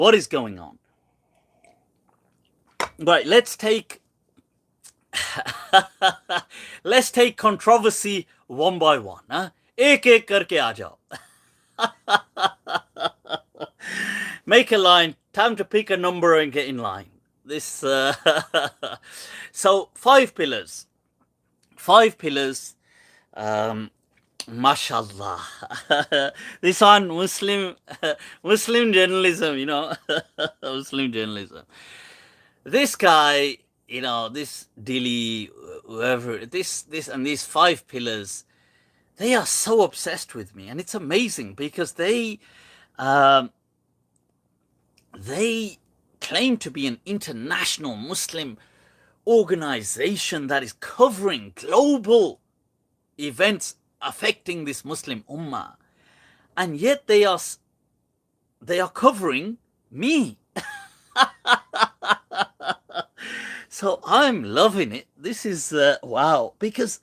What is going on? Right, let's take controversy one by one. Huh? एक एक करके आ जाओ. Make a line. Time to pick a number and get in line. This so 5 pillars. 5 pillars. Mashallah. This on Muslim journalism, Muslim journalism. This guy, this Dili, whoever, this and these 5 pillars, they are so obsessed with me, and it's amazing because they claim to be an international Muslim organization that is covering global events affecting this Muslim ummah, and yet they are covering me. So I'm loving it. This is wow, because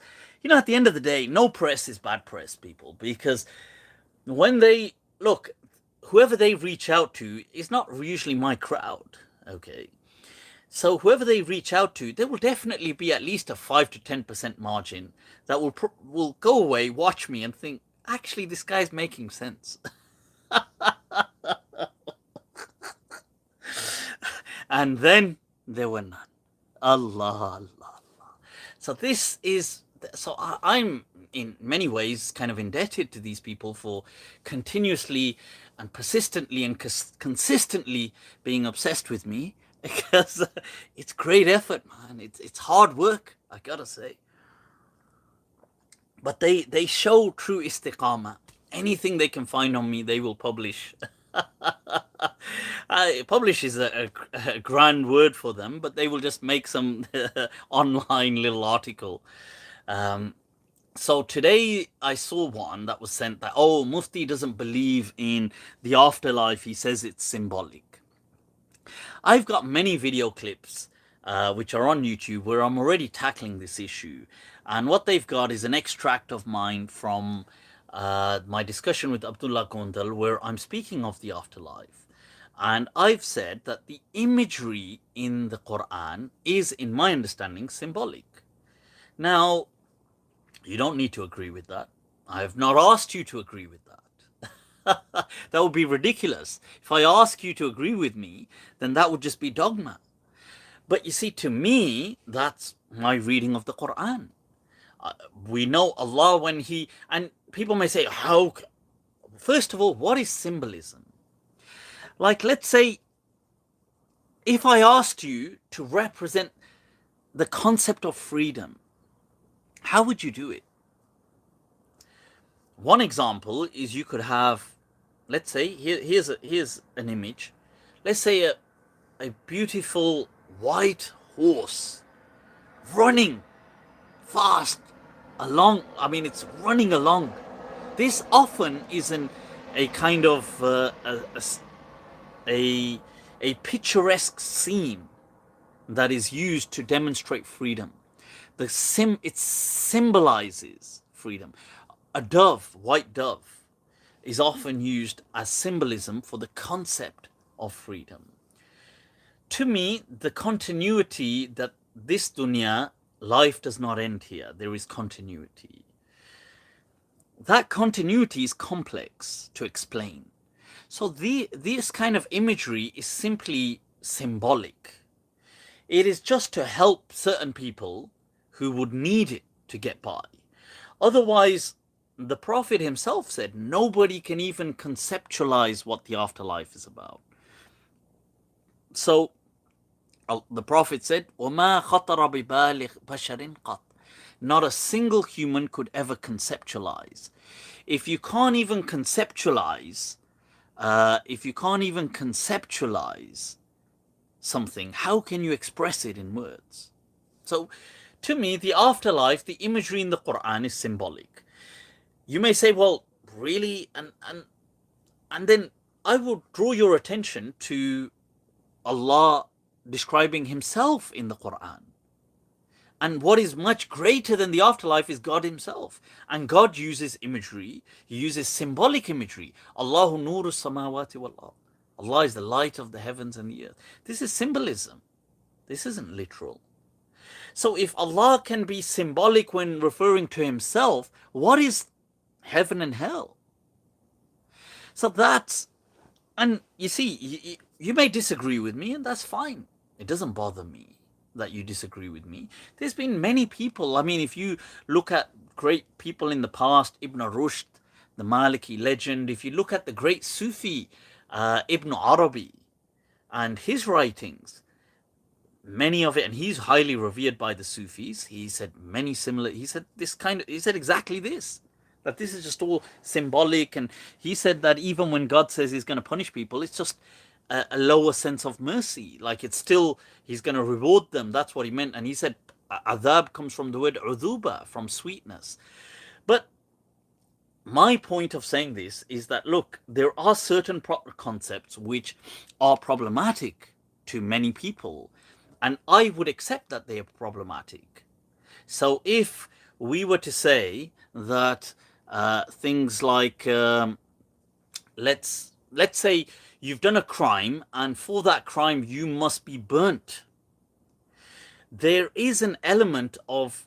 at the end of the day, no press is bad press, people, because when they look, whoever they reach out to is not usually my crowd, okay? So whoever they reach out to, there will definitely be at least a 5 to 10% margin that will go away, watch me, and think, actually, this guy's making sense. And then there were none. Allah, Allah, Allah. So I'm in many ways kind of indebted to these people for continuously and persistently and consistently being obsessed with me, because it's great effort, man. It's hard work, I gotta say. But they show true istiqamah. Anything they can find on me, they will publish. Publish is a grand word for them, but they will just make some online little article. So today I saw one that was sent that, Mufti doesn't believe in the afterlife. He says it's symbolic. I've got many video clips which are on YouTube where I'm already tackling this issue. And what they've got is an extract of mine from my discussion with Abdullah Gondal, where I'm speaking of the afterlife. And I've said that the imagery in the Quran is, in my understanding, symbolic. Now, you don't need to agree with that. I have not asked you to agree with that. That would be ridiculous. If I ask you to agree with me, then that would just be dogma. But you see, to me, that's my reading of the Quran. We know Allah when and people may say, how? First of all, what is symbolism? Like, let's say, if I asked you to represent the concept of freedom, how would you do it? One example is you could have, let's say, here's an image. Let's say a beautiful white horse running fast along. I mean, it's running along. This often is a kind of a picturesque scene that is used to demonstrate freedom. It symbolizes freedom. A dove, white dove, is often used as symbolism for the concept of freedom. To me, the continuity that this dunya, life does not end here. There is continuity. That continuity is complex to explain. So this kind of imagery is simply symbolic. It is just to help certain people who would need it to get by. Otherwise, the Prophet himself said nobody can even conceptualize what the afterlife is about. So the Prophet said, وَمَا خَطَرَ بِبَالِ بَشَرٍ قَطْ. Not a single human could ever conceptualize. If you can't even conceptualize something, how can you express it in words? So, to me, the afterlife, the imagery in the Quran is symbolic. You may say, well, really? And then I will draw your attention to Allah describing himself in the Quran. And what is much greater than the afterlife is God himself. And God uses imagery. He uses symbolic imagery. Allahu nuru samawati wal ard. Allah is the light of the heavens and the earth. This is symbolism. This isn't literal. So if Allah can be symbolic when referring to himself, what is heaven and hell? So that's, and you see, you may disagree with me, and that's fine. It doesn't bother me that you disagree with me. There's been many people, I mean, if you look at great people in the past, Ibn Rushd, the Maliki legend, if you look at the great Sufi, Ibn Arabi, and his writings, many of it, and he's highly revered by the Sufis. He said many similar, he said exactly this, that this is just all symbolic. And he said that even when God says he's going to punish people, it's just a lower sense of mercy. Like it's still, he's going to reward them. That's what he meant. And he said adhab comes from the word udhuba, from sweetness. But my point of saying this is that, look, there are certain concepts which are problematic to many people, and I would accept that they are problematic. So if we were to say that things like, let's say you've done a crime, and for that crime you must be burnt, there is an element of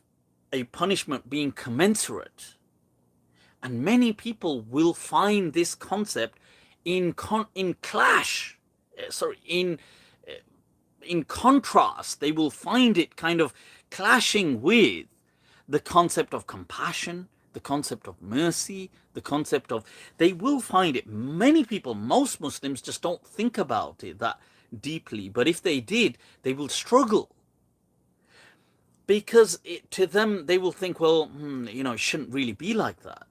a punishment being commensurate. And many people will find this concept in contrast. They will find it kind of clashing with the concept of compassion, the concept of mercy, the concept of, they will find it. Many people, most Muslims, just don't think about it that deeply. But if they did, they will struggle. Because to them, they will think, well, it shouldn't really be like that.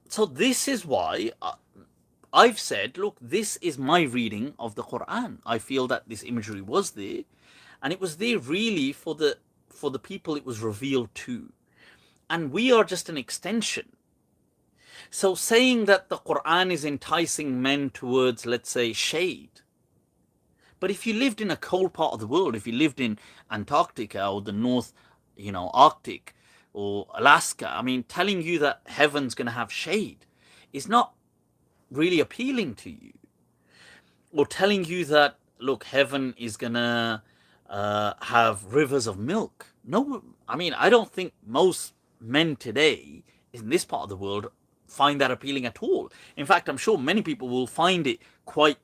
So this is why I've said, look, this is my reading of the Quran. I feel that this imagery was there, and it was there really for the people it was revealed to. And we are just an extension. So saying that the Quran is enticing men towards, let's say, shade. But if you lived in a cold part of the world, if you lived in Antarctica or the North, Arctic, or Alaska, I mean, telling you that heaven's going to have shade is not really appealing to you. Or telling you that, look, heaven is going to have rivers of milk. No, I mean, I don't think most men today in this part of the world find that appealing at all. In fact, I'm sure many people will find it quite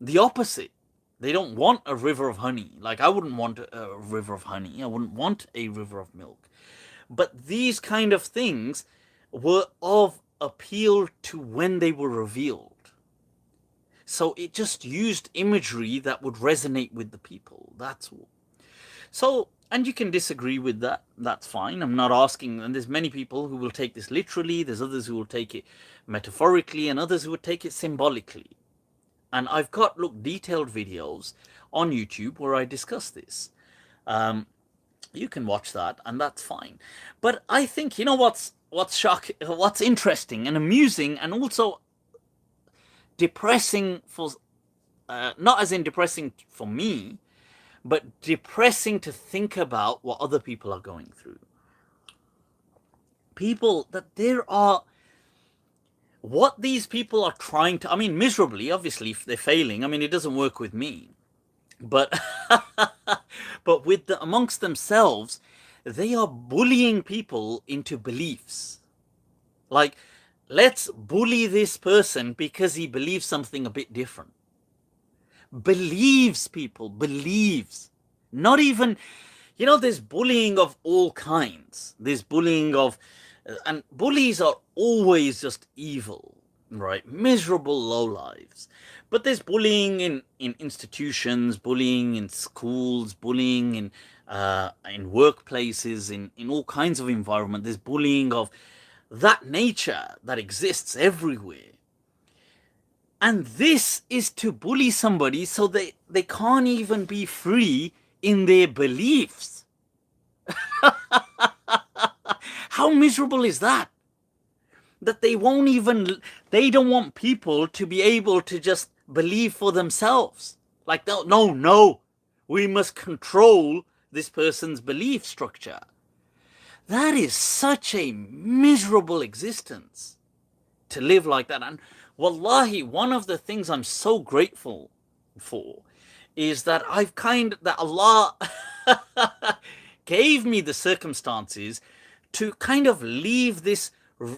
the opposite. They don't want a river of honey. Like, I wouldn't want a river of honey. I wouldn't want a river of milk. But these kind of things were of appeal to when they were revealed. So it just used imagery that would resonate with the people. That's all. So, and you can disagree with that. That's fine. I'm not asking. And there's many people who will take this literally. There's others who will take it metaphorically, and others who will take it symbolically. And I've got, look, detailed videos on YouTube where I discuss this. You can watch that, and that's fine. But I think, what's shocking, what's interesting and amusing, and also depressing for, not as in depressing for me, but depressing to think about what other people are going through. People, that there are, what these people are trying to, I mean, miserably, obviously, if they're failing. I mean, it doesn't work with me. But but amongst themselves, they are bullying people into beliefs. Like, let's bully this person because he believes something a bit different. Believes, people, believes. Not even, there's bullying of all kinds. There's bullying of, and bullies are always just evil, right? Miserable lowlives. But there's bullying in institutions, bullying in schools, bullying in workplaces, in all kinds of environment. There's bullying of that nature that exists everywhere. And this is to bully somebody so they can't even be free in their beliefs. How miserable is that? That they don't want people to be able to just believe for themselves. Like, no, we must control this person's belief structure. That is such a miserable existence to live like that. And Wallahi, one of the things I'm so grateful for is that that Allah gave me the circumstances to kind of leave this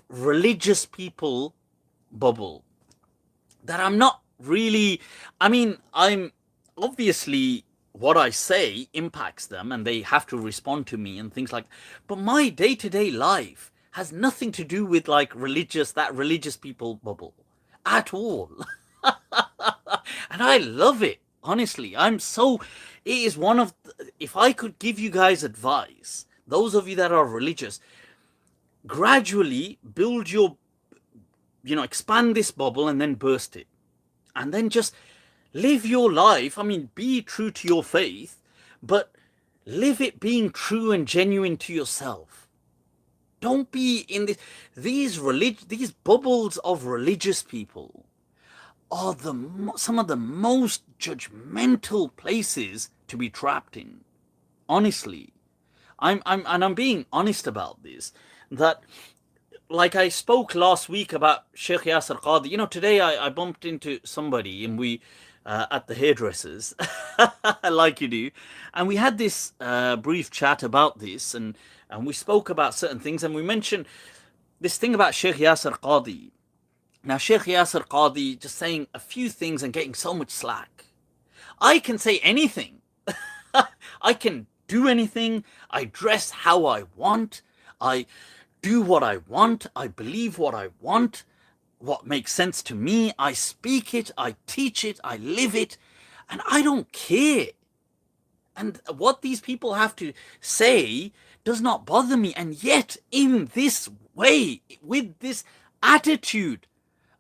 religious people bubble. That I'm not really, I mean, I'm obviously, what I say impacts them and they have to respond to me and things like that. But my day-to-day life has nothing to do with like that religious people bubble at all. And I love it. Honestly, it is one of, if I could give you guys advice, those of you that are religious, gradually build expand this bubble and then burst it. And then just live your life. I mean, be true to your faith, but live it being true and genuine to yourself. Don't be in these bubbles of religious people are some of the most judgmental places to be trapped in. Honestly, I'm being honest about this. That, like I spoke last week about Sheikh Yasir Qadi. Today I bumped into somebody and we at the hairdressers, like you do, and we had this brief chat about this, and we spoke about certain things, and we mentioned this thing about Sheikh Yasir Qadi. Now, Sheikh Yasir Qadi just saying a few things and getting so much slack. I can say anything. I can do anything. I dress how I want. I do what I want. I believe what I want. What makes sense to me. I speak it. I teach it. I live it. And I don't care. And what these people have to say does not bother me. And yet, in this way, with this attitude,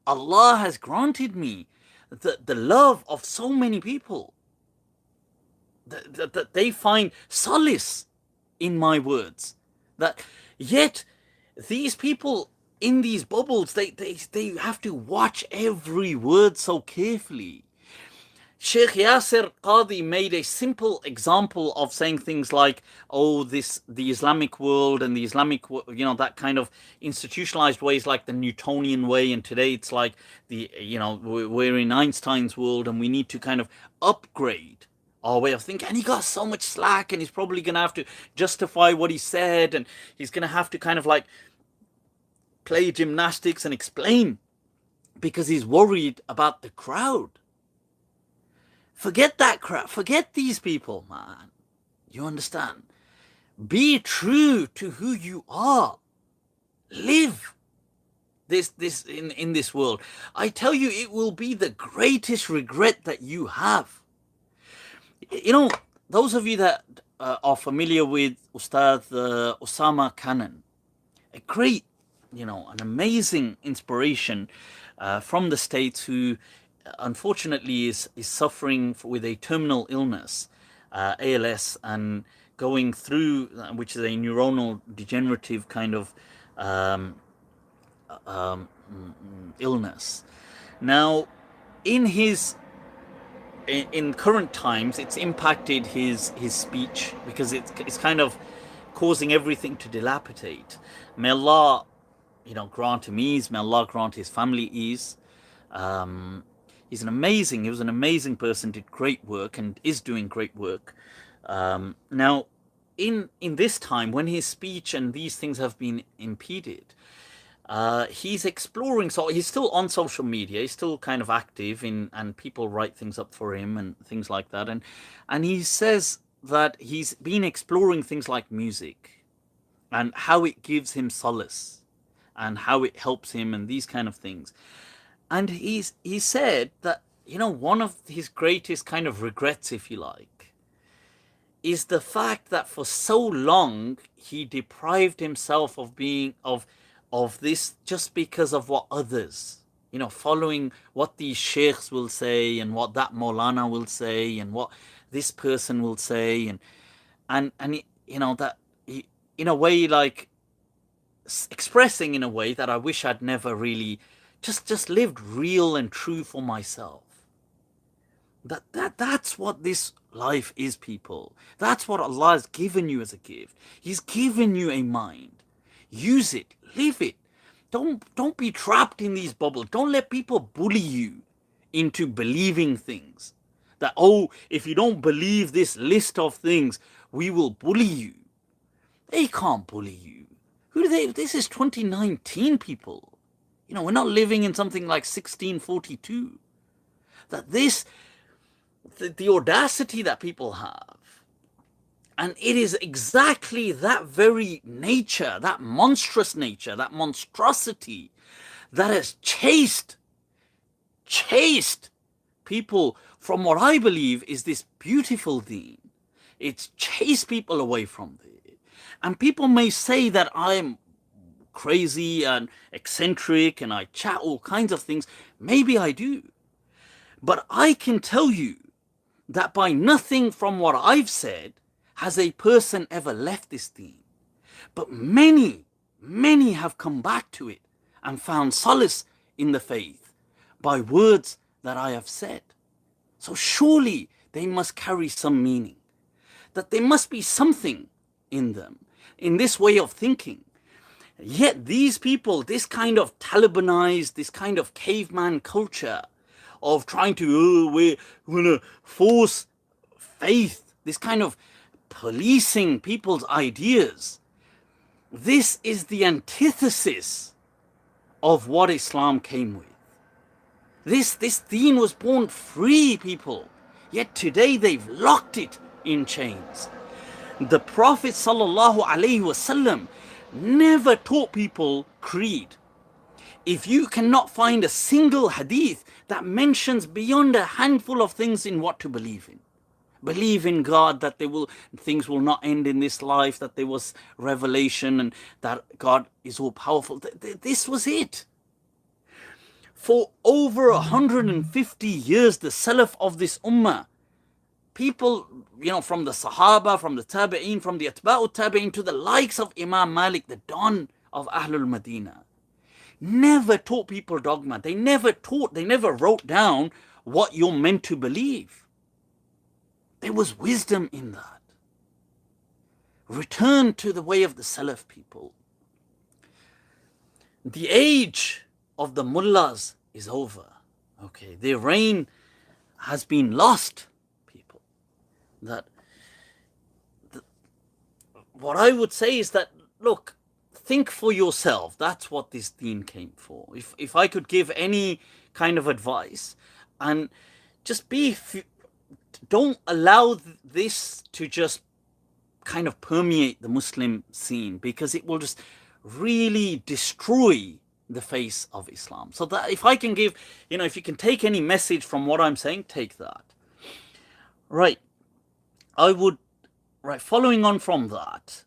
Allah has granted me the love of so many people that they find solace in my words. That yet these people in these bubbles, they have to watch every word so carefully. Sheikh Yasir Qadi made a simple example of saying things like, oh, the Islamic world and the Islamic, that kind of institutionalized ways, like the Newtonian way, and today it's like we're in Einstein's world and we need to kind of upgrade our way of thinking. And he got so much slack, and he's probably going to have to justify what he said, and he's going to have to kind of like play gymnastics and explain because he's worried about the crowd. Forget that crap. Forget these people, man. You understand? Be true to who you are. Live this in this world. I tell you, it will be the greatest regret that you have. Those of you that are familiar with Ustad Osama Khanan, a great, an amazing inspiration from the States, who unfortunately is suffering with a terminal illness, ALS, and going through, which is a neuronal degenerative kind of illness. Now, in current times, it's impacted his speech, because it's kind of causing everything to dilapidate. May Allah, grant him ease. May Allah grant his family ease. He was an amazing person, did great work and is doing great work. Now, in this time when his speech and these things have been impeded, he's exploring. So he's still on social media. He's still kind of active and people write things up for him and things like that. And he says that he's been exploring things like music and how it gives him solace and how it helps him and these kind of things. And he said that, one of his greatest kind of regrets, if you like, is the fact that for so long he deprived himself of being of this just because of what others, following what these sheikhs will say and what that Maulana will say and what this person will say, and that he, in a way, like expressing in a way that I wish I'd never really just lived real and true for myself. That's what this life is, people. That's what Allah has given you as a gift. He's given you a mind. Use it, live it. Don't be trapped in these bubbles. Don't let people bully you into believing things. That, oh, if you don't believe this list of things, we will bully you. They can't bully you. Who do they? This is 2019, people. You know, we're not living in something like 1642. That the audacity that people have, and it is exactly that very nature, that monstrous nature, that monstrosity that has chased people from what I believe is this beautiful deen. It's chased people away from it. And people may say that I'm crazy and eccentric and I chat all kinds of things. Maybe I do. But I can tell you that by nothing from what I've said has a person ever left this deen. But many have come back to it and found solace in the faith by words that I have said. So surely they must carry some meaning. That there must be something in them, in this way of thinking. Yet these people, this kind of Talibanized, this kind of caveman culture of trying to, we're going to force faith, this kind of policing people's ideas, this is the antithesis of what Islam came with. This deen was born free, people, yet today they've locked it in chains. The Prophet ﷺ never taught people creed. If you cannot find a single hadith that mentions beyond a handful of things in what to believe in. Believe in God, that things will not end in this life, that there was revelation and that God is all powerful. This was it. For over 150 years, the Salaf of this ummah, people, from the Sahaba, from the Tabi'een, from the Atba'u Tabi'een to the likes of Imam Malik, the Don of Ahlul Madinah, never taught people dogma. They never wrote down what you're meant to believe. There was wisdom in that. Return to the way of the Salaf, people. The age of the mullahs is over. Okay, their reign has been lost, people. What I would say is that, look, think for yourself. That's what this deen came for. If I could give any kind of advice, and just don't allow this to just kind of permeate the Muslim scene, because it will just really destroy the face of Islam. So that if I can give, if you can take any message from what I'm saying, take that. Right. Following on from that.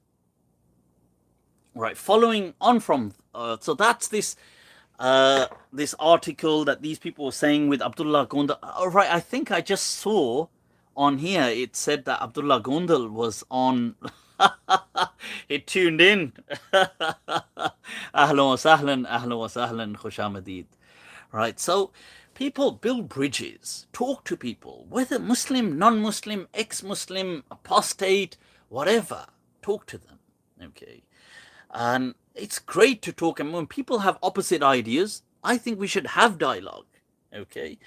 So that's this article that these people were saying with Abdullah Gondal. I think I just saw on here, it said that Abdullah Gondal was on. He tuned in. Ahlan wa sahlan, khush amadid. Right, so people build bridges, talk to people, whether Muslim, non-Muslim, ex-Muslim, apostate, whatever, talk to them. Okay. And it's great to talk, and when people have opposite ideas, I think we should have dialogue. Okay.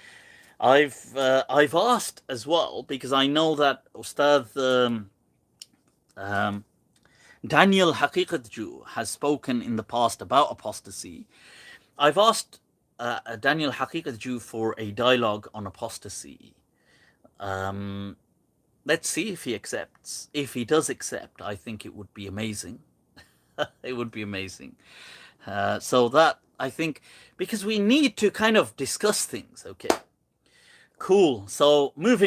I've asked as well, because I know that Ustad Daniel Haqiqat Jew has spoken in the past about apostasy. I've asked Daniel Haqiqat Jew for a dialogue on apostasy. Let's see if he accepts. If he does accept, I think it would be amazing. It would be amazing. So that, I think, because we need to kind of discuss things. Okay, cool. So moving